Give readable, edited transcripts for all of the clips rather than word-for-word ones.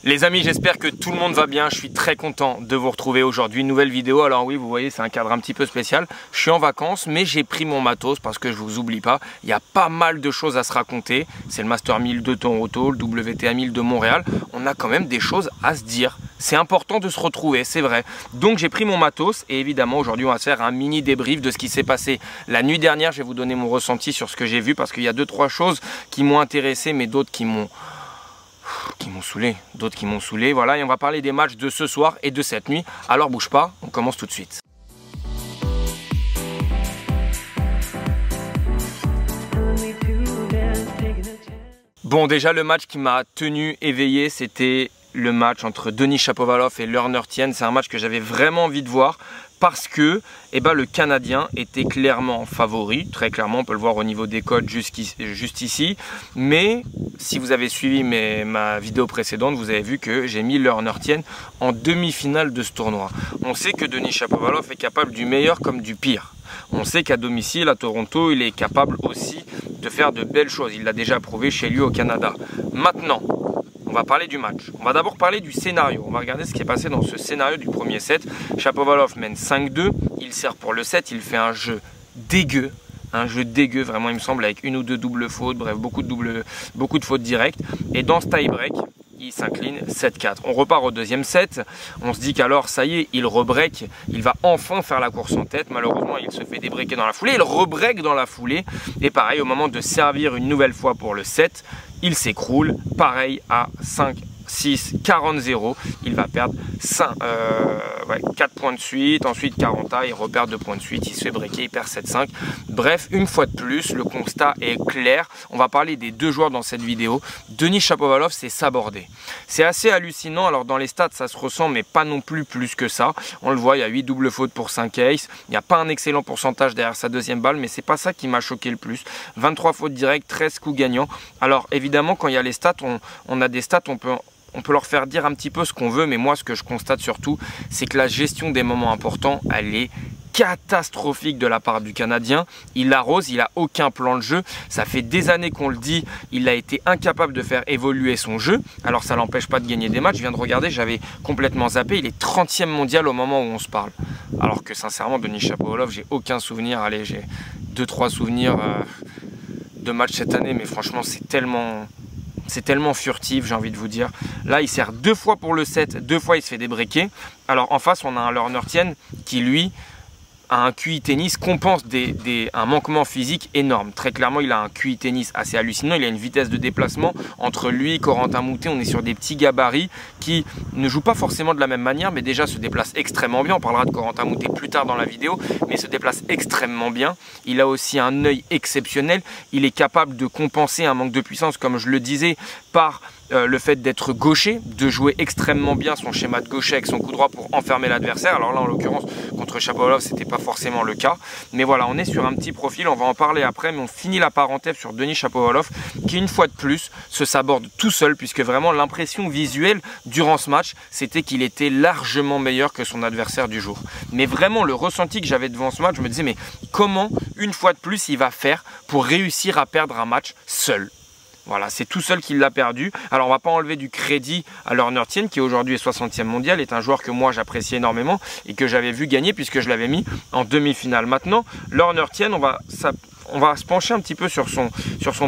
Les amis, j'espère que tout le monde va bien. Je suis très content de vous retrouver aujourd'hui. Une nouvelle vidéo. Alors oui, vous voyez, c'est un cadre un petit peu spécial. Je suis en vacances, mais j'ai pris mon matos parce que je vous oublie pas. Il y a pas mal de choses à se raconter. C'est le Master 1000 de Toronto, le WTA 1000 de Montréal. On a quand même des choses à se dire. C'est important de se retrouver, c'est vrai. Donc j'ai pris mon matos et évidemment aujourd'hui on va faire un mini débrief de ce qui s'est passé la nuit dernière. Je vais vous donner mon ressenti sur ce que j'ai vu parce qu'il y a 2-3 choses qui m'ont intéressé, mais d'autres qui m'ont saoulé, d'autres qui m'ont saoulé. Voilà, et on va parler des matchs de ce soir et de cette nuit. Alors bouge pas, on commence tout de suite. Bon, déjà le match qui m'a tenu éveillé, c'était le match entre Denis Shapovalov et Lerner Tien. C'est un match que j'avais vraiment envie de voir parce que le Canadien était clairement favori. Très clairement, on peut le voir au niveau des codes juste ici. Mais si vous avez suivi ma vidéo précédente, vous avez vu que j'ai mis Lerner Tien en demi-finale de ce tournoi. On sait que Denis Shapovalov est capable du meilleur comme du pire. On sait qu'à domicile, à Toronto, il est capable aussi de faire de belles choses. Il l'a déjà prouvé chez lui au Canada. Maintenant, on va parler du match. On va d'abord parler du scénario. On va regarder ce qui est passé dans ce scénario du premier set. Shapovalov mène 5-2. Il sert pour le set. Il fait un jeu dégueu. Un jeu dégueu, vraiment, il me semble, avec une ou deux doubles fautes. Bref, beaucoup de fautes directes. Et dans ce tie-break, il s'incline 7-4. On repart au deuxième set. On se dit qu'alors, ça y est, il rebreak. Il va enfin faire la course en tête. Malheureusement, il se fait débreaker dans la foulée. Il rebreak dans la foulée. Et pareil, au moment de servir une nouvelle fois pour le set, il s'écroule. Pareil à 5, 6, 40-0. Il va perdre 4 points de suite. Ensuite, 40A. Il repère 2 points de suite. Il se fait breaker. Il perd 7-5. Bref, une fois de plus, le constat est clair. On va parler des deux joueurs dans cette vidéo. Denis Shapovalov s'est sabordé. C'est assez hallucinant. Alors, dans les stats, ça se ressent, mais pas non plus que ça. On le voit, il y a 8 doubles fautes pour 5 aces. Il n'y a pas un excellent pourcentage derrière sa deuxième balle, mais c'est pas ça qui m'a choqué le plus. 23 fautes directes, 13 coups gagnants. Alors, évidemment, quand il y a les stats, on a des stats, on peut leur faire dire un petit peu ce qu'on veut, mais moi, ce que je constate surtout, c'est que la gestion des moments importants, elle est catastrophique de la part du Canadien. Il arrose, il n'a aucun plan de jeu. Ça fait des années qu'on le dit, il a été incapable de faire évoluer son jeu. Alors ça ne l'empêche pas de gagner des matchs. Je viens de regarder, j'avais complètement zappé. Il est 30e mondial au moment où on se parle. Alors que sincèrement, Denis Shapovalov, j'ai aucun souvenir. Allez, j'ai 2-3 souvenirs de matchs cette année, mais franchement, c'est tellement furtif, j'ai envie de vous dire. Là, il sert 2 fois pour le set, 2 fois il se fait débreaker. Alors en face, on a un Lerner Tien qui, lui, a un QI tennis, compense un manquement physique énorme. Très clairement, il a un QI tennis assez hallucinant. Il a une vitesse de déplacement entre lui et Corentin Moutet. On est sur des petits gabarits qui ne jouent pas forcément de la même manière, mais déjà se déplacent extrêmement bien. On parlera de Corentin Moutet plus tard dans la vidéo, mais se déplace extrêmement bien. Il a aussi un œil exceptionnel. Il est capable de compenser un manque de puissance, comme je le disais, par le fait d'être gaucher, de jouer extrêmement bien son schéma de gaucher avec son coup droit pour enfermer l'adversaire. Alors là, en l'occurrence, contre Shapovalov, c'était pas forcément le cas. Mais voilà, on est sur un petit profil, on va en parler après, mais on finit la parenthèse sur Denis Shapovalov, qui une fois de plus se saborde tout seul, puisque vraiment l'impression visuelle durant ce match, c'était qu'il était largement meilleur que son adversaire du jour. Mais vraiment, le ressenti que j'avais devant ce match, je me disais, mais comment, une fois de plus, il va faire pour réussir à perdre un match seul ? Voilà, c'est tout seul qu'il l'a perdu. Alors, on ne va pas enlever du crédit à Lerner Tien, qui aujourd'hui est 60e mondial, est un joueur que moi j'apprécie énormément et que j'avais vu gagner puisque je l'avais mis en demi-finale. Maintenant, Lerner Tien, on va se pencher un petit peu sur son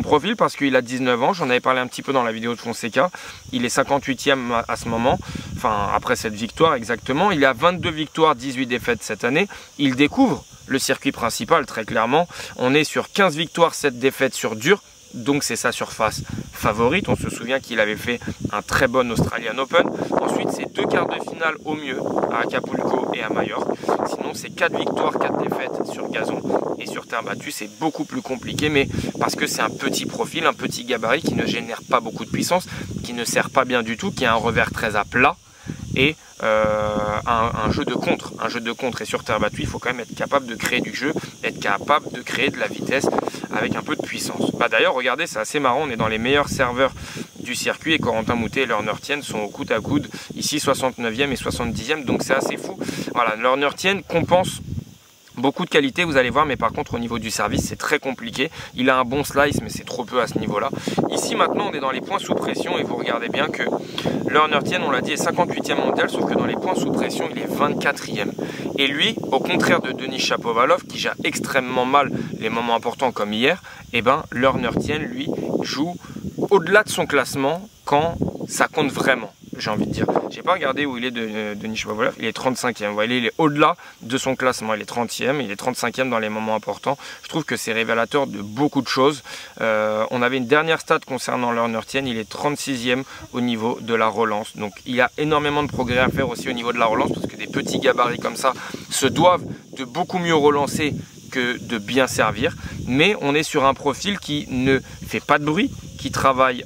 profil parce qu'il a 19 ans. J'en avais parlé un petit peu dans la vidéo de Fonseca. Il est 58e à ce moment, enfin après cette victoire exactement. Il a 22 victoires, 18 défaites cette année. Il découvre le circuit principal très clairement. On est sur 15 victoires, 7 défaites sur dur. Donc c'est sa surface favorite. On se souvient qu'il avait fait un très bon Australian Open. Ensuite, c'est 2 quarts de finale au mieux à Acapulco et à Majorque. Sinon, c'est 4 victoires, 4 défaites sur gazon. Et sur terre battue, c'est beaucoup plus compliqué. Mais parce que c'est un petit profil, un petit gabarit qui ne génère pas beaucoup de puissance, qui ne sert pas bien du tout, qui a un revers très à plat. Et un jeu de contre. Et sur terre battue, il faut quand même être capable de créer du jeu, être capable de créer de la vitesse avec un peu de puissance. D'ailleurs, regardez, c'est assez marrant, on est dans les meilleurs serveurs du circuit et Corentin Moutet et Lerner Tien sont au coude à coude, ici 69e et 70e, donc c'est assez fou. Voilà, Lerner Tien compense Beaucoup de qualité, vous allez voir, mais par contre au niveau du service c'est très compliqué. Il a un bon slice mais c'est trop peu à ce niveau là. Ici maintenant on est dans les points sous pression et vous regardez bien que Learner Tien, on l'a dit, est 58e mondial, sauf que dans les points sous pression il est 24e. Et lui, au contraire de Denis Shapovalov qui gère extrêmement mal les moments importants comme hier, et ben Learner Tien lui joue au-delà de son classement quand ça compte vraiment. J'ai envie de dire. J'ai pas regardé où il est de Denis Shapovalov, il est 35e. Vous voyez, il est au-delà de son classement. Il est 30e, il est 35e dans les moments importants. Je trouve que c'est révélateur de beaucoup de choses. On avait une dernière stat concernant Learner Tien, il est 36e au niveau de la relance. Donc il y a énormément de progrès à faire aussi au niveau de la relance parce que des petits gabarits comme ça se doivent de beaucoup mieux relancer que de bien servir. Mais on est sur un profil qui ne fait pas de bruit, qui travaille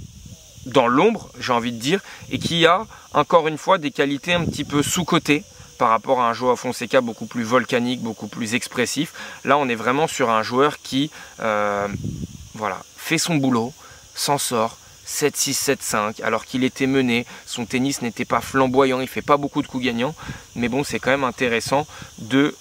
dans l'ombre, j'ai envie de dire, et qui a encore une fois des qualités un petit peu sous-cotées par rapport à un Joao Fonseca beaucoup plus volcanique, beaucoup plus expressif. Là on est vraiment sur un joueur qui voilà, fait son boulot, s'en sort, 7-6, 7-5, alors qu'il était mené, son tennis n'était pas flamboyant, il ne fait pas beaucoup de coups gagnants, mais bon, c'est quand même intéressant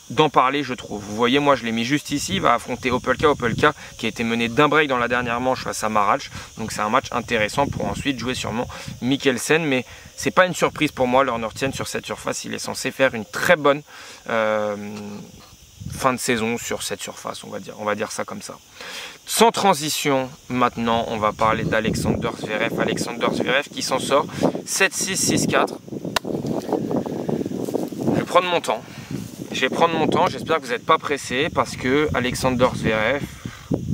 d'en parler, je trouve. Vous voyez, moi je l'ai mis juste ici, il va affronter Opelka qui a été mené d'un break dans la dernière manche face à Marach, donc c'est un match intéressant pour ensuite jouer sûrement Mikkelsen, mais c'est pas une surprise pour moi, Learner Tien sur cette surface, il est censé faire une très bonne fin de saison sur cette surface, on va dire ça comme ça. Sans transition, maintenant, on va parler d'Alexander Zverev. Alexander Zverev qui s'en sort 7-6, 6-4. Je vais prendre mon temps. J'espère que vous n'êtes pas pressés parce que Alexander Zverev,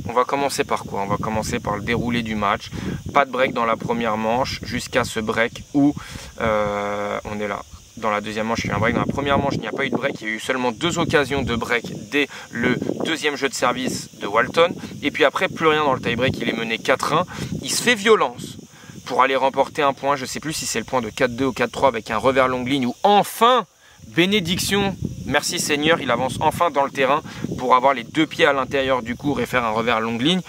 on va commencer par quoi? On va commencer par le déroulé du match. Pas de break dans la première manche jusqu'à ce break où on est là. Dans la deuxième manche, il y a eu un break. Dans la première manche, il n'y a pas eu de break. Il y a eu seulement 2 occasions de break dès le deuxième jeu de service de Walton. Et puis après, plus rien dans le tie-break. Il est mené 4-1. Il se fait violence pour aller remporter un point. Je ne sais plus si c'est le point de 4-2 ou 4-3 avec un revers longue ligne. Ou enfin, bénédiction, merci Seigneur, il avance enfin dans le terrain pour avoir les 2 pieds à l'intérieur du court et faire un revers longue ligne.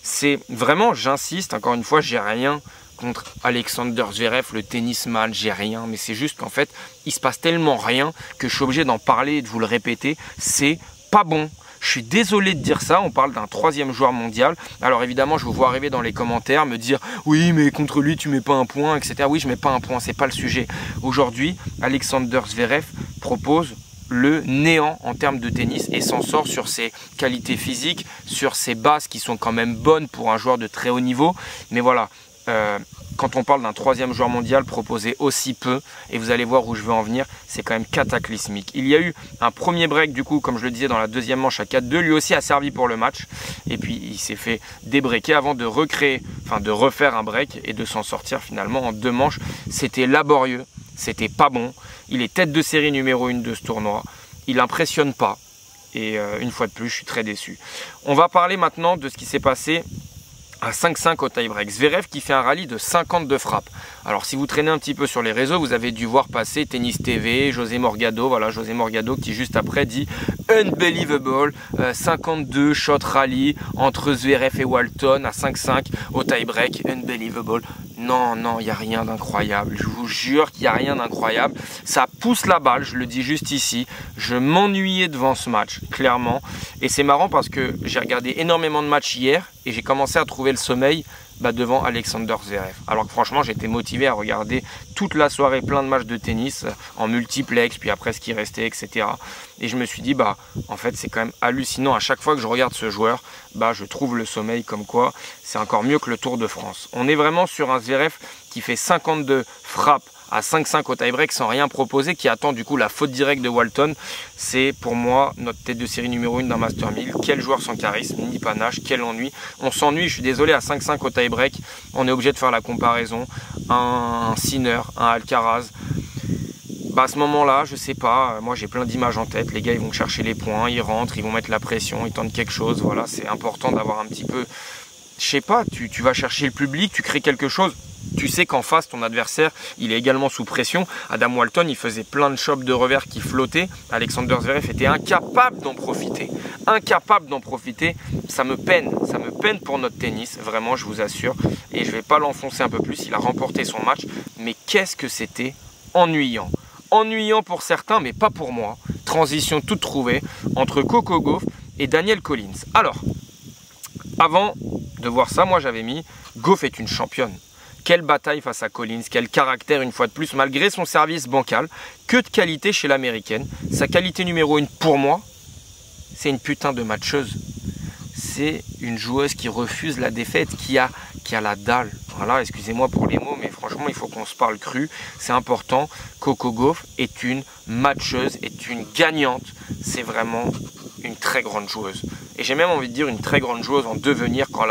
C'est vraiment, j'insiste, encore une fois, j'ai rien contre Alexander Zverev, le tennisman, j'ai rien, mais c'est juste qu'en fait, il se passe tellement rien que je suis obligé d'en parler et de vous le répéter, c'est pas bon. Je suis désolé de dire ça, on parle d'un 3e joueur mondial. Alors évidemment, je vous vois arriver dans les commentaires, me dire « Oui, mais contre lui, tu mets pas un point, etc. » Oui, je mets pas un point, c'est pas le sujet. Aujourd'hui, Alexander Zverev propose le néant en termes de tennis et s'en sort sur ses qualités physiques, sur ses bases qui sont quand même bonnes pour un joueur de très haut niveau. Mais voilà, quand on parle d'un 3e joueur mondial proposé aussi peu, et vous allez voir où je veux en venir, c'est quand même cataclysmique. Il y a eu un premier break du coup, comme je le disais, dans la deuxième manche à 4-2, lui aussi a servi pour le match, et puis il s'est fait débreaker avant de recréer, enfin de refaire un break et de s'en sortir finalement en 2 manches. C'était laborieux, c'était pas bon, il est tête de série numéro 1 de ce tournoi, il impressionne pas, et une fois de plus, je suis très déçu. On va parler maintenant de ce qui s'est passé à 5-5 au tie-break. Zverev qui fait un rallye de 52 frappes. Alors si vous traînez un petit peu sur les réseaux, vous avez dû voir passer Tennis TV, José Morgado, voilà José Morgado qui juste après dit unbelievable, 52 shot rallye entre Zverev et Walton à 5-5 au tie-break, unbelievable. Non, non, il n'y a rien d'incroyable. Je vous jure qu'il n'y a rien d'incroyable. Ça pousse la balle, je le dis juste ici. Je m'ennuyais devant ce match, clairement. Et c'est marrant parce que j'ai regardé énormément de matchs hier et j'ai commencé à trouver le sommeil devant Alexander Zverev. Alors que franchement, j'étais motivé à regarder toute la soirée plein de matchs de tennis en multiplex, puis après ce qui restait, etc. Et je me suis dit, en fait, c'est quand même hallucinant. À chaque fois que je regarde ce joueur, je trouve le sommeil comme quoi c'est encore mieux que le Tour de France. On est vraiment sur un Zverev qui fait 52 frappes à 5-5 au tie-break sans rien proposer, qui attend du coup la faute directe de Walton. C'est pour moi notre tête de série numéro 1 d'un Master 1000. Quel joueur sans charisme, ni panache, quel ennui. On s'ennuie, je suis désolé, à 5-5 au tie-break, on est obligé de faire la comparaison. Un Sinner, un Alcaraz. À ce moment-là, je sais pas, moi j'ai plein d'images en tête. Les gars, ils vont chercher les points, ils rentrent, ils vont mettre la pression, ils tentent quelque chose. Voilà, c'est important d'avoir un petit peu... Je sais pas, tu vas chercher le public, tu crées quelque chose. Tu sais qu'en face, ton adversaire, il est également sous pression. Adam Walton, il faisait plein de chops de revers qui flottaient. Alexander Zverev était incapable d'en profiter. Incapable d'en profiter. Ça me peine pour notre tennis, vraiment, je vous assure. Et je ne vais pas l'enfoncer un peu plus, il a remporté son match. Mais qu'est-ce que c'était ennuyant. Ennuyant pour certains, mais pas pour moi. transition toute trouvée entre Coco Gauff et Danielle Collins. Alors, avant de voir ça, moi j'avais mis Gauff est une championne. Quelle bataille face à Collins, quel caractère une fois de plus, malgré son service bancal. Que de qualité chez l'américaine. Sa qualité numéro 1 pour moi, c'est une putain de matcheuse. C'est une joueuse qui refuse la défaite, qui a la dalle. Voilà, excusez-moi pour les mots, mais franchement, il faut qu'on se parle cru. C'est important. Coco Gauff est une matcheuse, est une gagnante. C'est vraiment une très grande joueuse. Et j'ai même envie de dire une très grande joueuse en devenir quand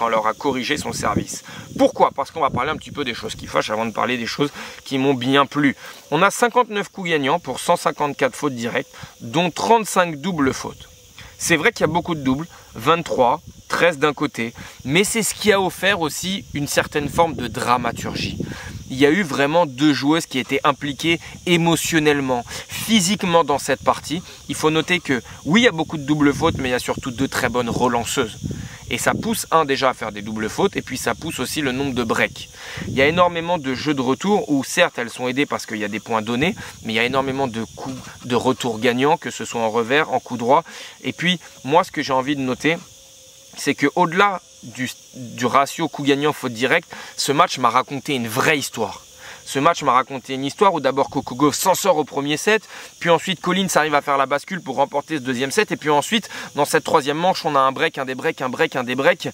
elle aura corrigé son service. Pourquoi? Parce qu'on va parler un petit peu des choses qui fâchent avant de parler des choses qui m'ont bien plu. On a 59 coups gagnants pour 154 fautes directes, dont 35 doubles fautes. C'est vrai qu'il y a beaucoup de doubles, 23, 13 d'un côté, mais c'est ce qui a offert aussi une certaine forme de dramaturgie. Il y a eu vraiment deux joueuses qui étaient impliquées émotionnellement, physiquement dans cette partie. Il faut noter que oui, il y a beaucoup de doubles fautes, mais il y a surtout deux très bonnes relanceuses. Et ça pousse déjà à faire des doubles fautes, et puis ça pousse aussi le nombre de breaks. Il y a énormément de jeux de retour où certes elles sont aidées parce qu'il y a des points donnés, mais il y a énormément de coups de retour gagnants, que ce soit en revers, en coup droit. Et puis moi ce que j'ai envie de noter, c'est qu'au-delà du ratio coup gagnant faute directe, ce match m'a raconté une vraie histoire. Ce match m'a raconté une histoire où d'abord Coco Gauff s'en sort au premier set, puis ensuite Collins arrive à faire la bascule pour remporter ce deuxième set, et puis ensuite dans cette troisième manche on a un break, un débreak, un break, un débreak.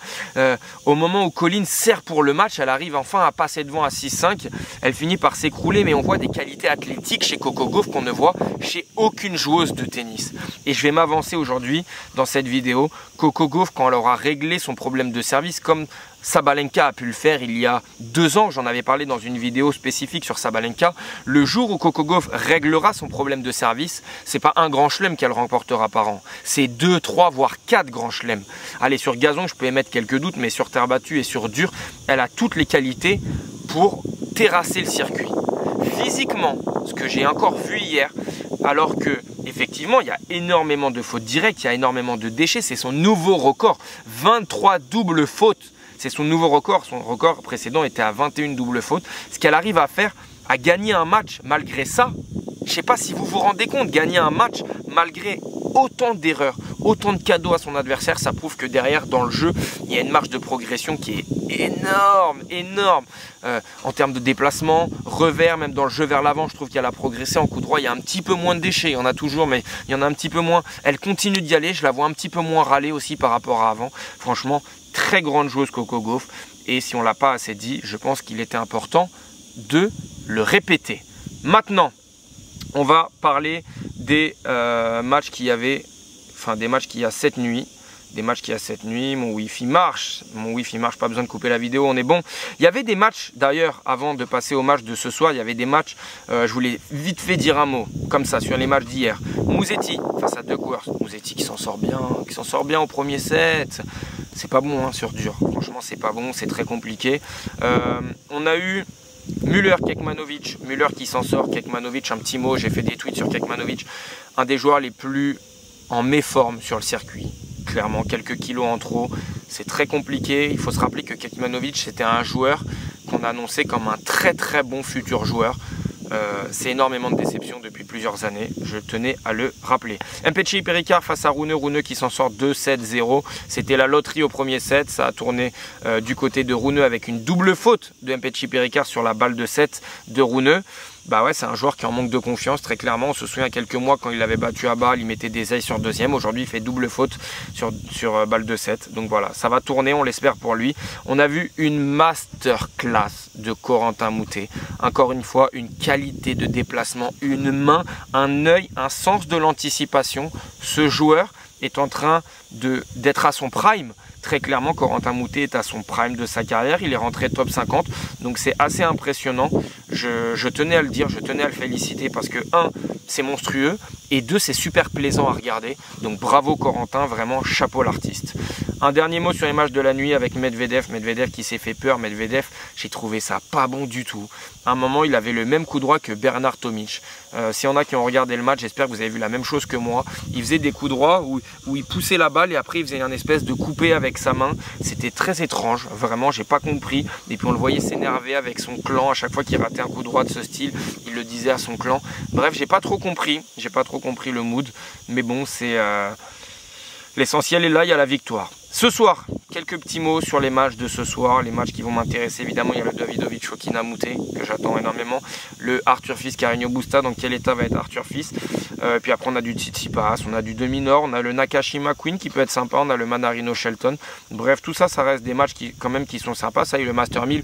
Au moment où Collins sert pour le match, elle arrive enfin à passer devant à 6-5, elle finit par s'écrouler, mais on voit des qualités athlétiques chez Coco Gauff qu'on ne voit chez aucune joueuse de tennis. Et je vais m'avancer aujourd'hui dans cette vidéo. Coco Gauff, quand elle aura réglé son problème de service, comme Sabalenka a pu le faire il y a 2 ans, j'en avais parlé dans une vidéo spécifique sur Sabalenka, le jour où Coco Gauff réglera son problème de service, c'est pas un grand chelem qu'elle remportera par an, c'est 2, 3, voire 4 grands chelems. Allez, sur gazon, je peux émettre quelques doutes, mais sur terre battue et sur dur, elle a toutes les qualités pour terrasser le circuit. Physiquement, ce que j'ai encore vu hier, alors que effectivement il y a énormément de fautes directes, il y a énormément de déchets, c'est son nouveau record, 23 doubles fautes. C'est son nouveau record. Son record précédent était à 21 doubles fautes. Ce qu'elle arrive à faire, à gagner un match malgré ça, je ne sais pas si vous vous rendez compte, gagner un match malgré autant d'erreurs, autant de cadeaux à son adversaire, ça prouve que derrière, dans le jeu, il y a une marge de progression qui est énorme, énorme. En termes de déplacement, revers, même dans le jeu vers l'avant, je trouve qu'elle a progressé. En coup droit, il y a un petit peu moins de déchets. Il y en a toujours, mais il y en a un petit peu moins. Elle continue d'y aller. Je la vois un petit peu moins râler aussi par rapport à avant. Franchement, très grande joueuse Coco Gauff. Et si on ne l'a pas assez dit, je pense qu'il était important de le répéter. Maintenant, on va parler des matchs qu'il y avait, enfin des matchs qu'il y a cette nuit. Des matchs qu'il y a cette nuit, mon Wi-Fi marche, pas besoin de couper la vidéo, on est bon. Il y avait des matchs, d'ailleurs, avant de passer au match de ce soir, il y avait des matchs, je voulais vite fait dire un mot, comme ça, sur les matchs d'hier. Musetti, face à Duckworth, Musetti qui s'en sort bien au premier set. C'est pas bon hein, sur dur, franchement c'est pas bon, c'est très compliqué. On a eu Müller, Kekmanovic, Müller qui s'en sort, Kekmanovic, un petit mot, j'ai fait des tweets sur Kekmanovic, un des joueurs les plus en méforme sur le circuit. Clairement, quelques kilos en trop, c'est très compliqué. Il faut se rappeler que Kekmanovic, c'était un joueur qu'on annonçait comme un très très bon futur joueur. C'est énormément de déception depuis plusieurs années, je tenais à le rappeler. Mpetshi Perricard face à Rune, Rune qui s'en sort 2-7-0. C'était la loterie au premier set, ça a tourné du côté de Rune avec une double faute de Mpetshi Perricard sur la balle de 7 de Rune. Bah ouais, c'est un joueur qui est en manque de confiance, très clairement. On se souvient quelques mois quand il l'avait battu à balle, il mettait des ailes sur deuxième. Aujourd'hui, il fait double faute sur balle de 7. Donc voilà, ça va tourner, on l'espère pour lui. On a vu une masterclass de Corentin Moutet. Encore une fois, une qualité de déplacement, une main, un œil, un sens de l'anticipation. Ce joueur est en train d'être à son prime. Très clairement, Corentin Moutet est à son prime de sa carrière. Il est rentré top 50. Donc c'est assez impressionnant. Je tenais à le dire, je tenais à le féliciter parce que 1, c'est monstrueux et 2, c'est super plaisant à regarder. Donc bravo Corentin, vraiment chapeau l'artiste. Un dernier mot sur les matchs de la nuit avec Medvedev. Medvedev qui s'est fait peur. Medvedev, j'ai trouvé ça pas bon du tout. À un moment, il avait le même coup droit que Bernard Tomic. S'il y en a qui ont regardé le match, j'espère que vous avez vu la même chose que moi. Il faisait des coups droits où il poussait la balle et après il faisait une espèce de coupé avec sa main. C'était très étrange, vraiment, j'ai pas compris. Et puis on le voyait s'énerver avec son clan à chaque fois qu'il ratait un coup droit de ce style. Il le disait à son clan. Bref, j'ai pas trop compris le mood. Mais bon, c'est l'essentiel est là, il y a la victoire. Ce soir, quelques petits mots sur les matchs de ce soir, les matchs qui vont m'intéresser. Évidemment, il y a le Davidovich Fokina Moutet que j'attends énormément. Le Arthur Fils Carreño Busta, dans quel état va être Arthur Fils. Puis après, on a du Tsitsipas, on a du Demi-Nord, on a le Nakashima Queen qui peut être sympa, on a le Manarino Shelton. Bref, tout ça, ça reste des matchs qui, quand même, qui sont sympas. Ça y est, le Master 1000.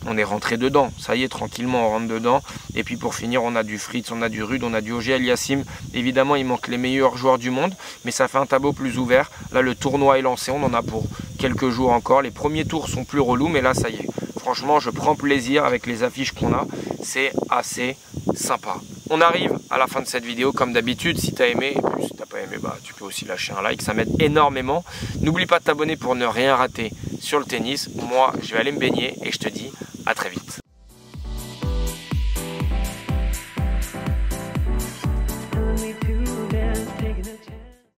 On est rentré dedans, ça y est, tranquillement, on rentre dedans. Et puis pour finir, on a du Fritz, on a du Rude, on a du Auger Aliassime. Évidemment, il manque les meilleurs joueurs du monde, mais ça fait un tableau plus ouvert. Là, le tournoi est lancé, on en a pour quelques jours encore. Les premiers tours sont plus relous, mais là, ça y est. Franchement, je prends plaisir avec les affiches qu'on a. C'est assez sympa. On arrive à la fin de cette vidéo, comme d'habitude. Si tu as aimé, et puis si tu n'as pas aimé, bah, tu peux aussi lâcher un like, ça m'aide énormément. N'oublie pas de t'abonner pour ne rien rater sur le tennis. Moi, je vais aller me baigner et je te dis à très vite.